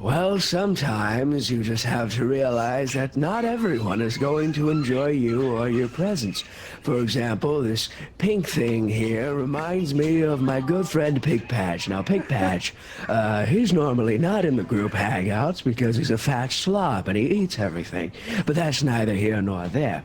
Well, sometimes you just have to realize that not everyone is going to enjoy you or your presence. For example, this pink thing here reminds me of my good friend Pig Patch. Now, Pig Patch, he's normally not in the group hangouts because he's a fat slob and he eats everything. But that's neither here nor there.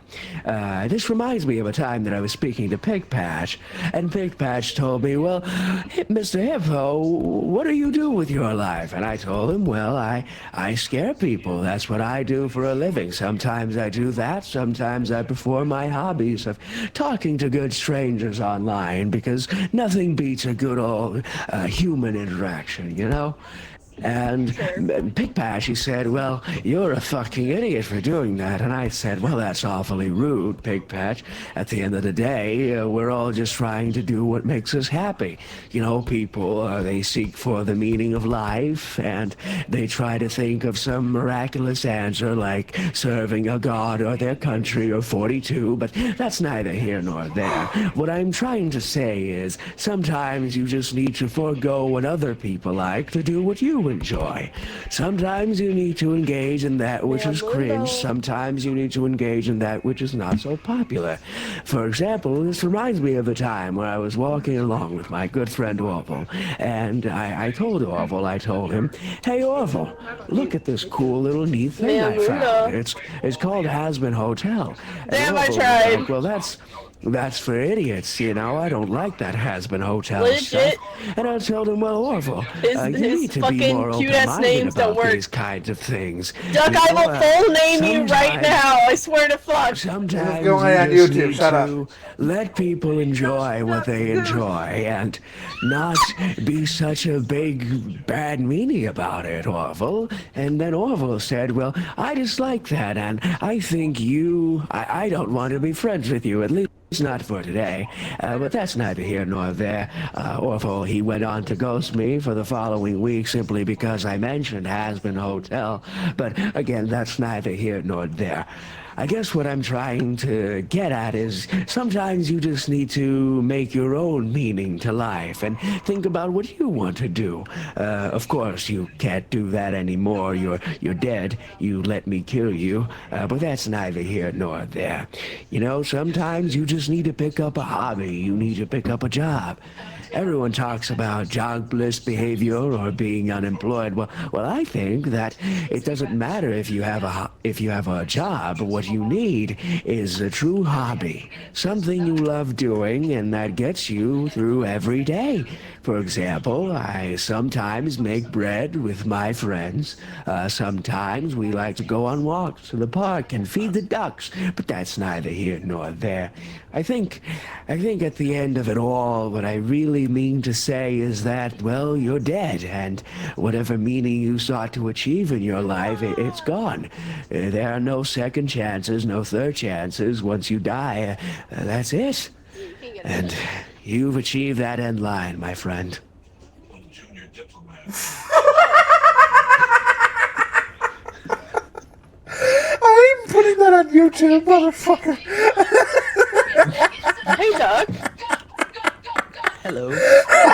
This reminds me of a time that I was speaking to Pig Patch, and Pig Patch told me, well, Mr. Hippo, what do you do with your life? And I told him, well, I scare people. That's what I do for a living. Sometimes I do that. Sometimes I perform my hobbies of talking to good strangers online because nothing beats a good old human interaction, you know? And Pig Patch, he said, well, you're a fucking idiot for doing that. And I said, well, that's awfully rude, Pig Patch. At the end of the day, we're all just trying to do what makes us happy. You know, people, they seek for the meaning of life, and they try to think of some miraculous answer like serving a god or their country or 42, but that's neither here nor there. What I'm trying to say is, sometimes you just need to forego what other people like to do what you enjoy. Sometimes you need to engage in that which is cringe. Sometimes you need to engage in that which is not so popular. For example, this reminds me of a time where I was walking along with my good friend Orville, and I told Orville, I told him, hey Orville, look at this cool little neat thing I found. It's called Has-Been Hotel. Damn, I tried. Like, well, that's for idiots, you know. I don't like that has-been hotel Legit. stuff. And I told him, well, Orville, you need to be more open-minded about these kinds of things. Duck, I will full name you right now. I swear to fuck. Sometimes Go on you just YouTube. need Shut to up. let people enjoy what they enjoy and not be such a big bad meanie about it, Orville. And then Orville said, well, I dislike that, and I think I don't want to be friends with you, at least not for today, but that's neither here nor there. Orville, he went on to ghost me for the following week simply because I mentioned Has-Been Hotel, but again, that's neither here nor there. I guess what I'm trying to get at is sometimes you just need to make your own meaning to life and think about what you want to do. Of course, you can't do that anymore. You're dead. You let me kill you. But that's neither here nor there. You know, sometimes you just need to pick up a hobby. You need to pick up a job. Everyone talks about jobless behavior or being unemployed. Well, I think that it doesn't matter if you have a job. What you need is a true hobby, something you love doing and that gets you through every day. For example, I sometimes make bread with my friends. Sometimes we like to go on walks to the park and feed the ducks, but that's neither here nor there. I think at the end of it all, what I really mean to say is that, well, you're dead, and whatever meaning you sought to achieve in your life, it's gone. There are no second chances, no third chances. Once you die, that's it. And you've achieved that end line, my friend. I'm putting that on YouTube, motherfucker. Hey, Duck.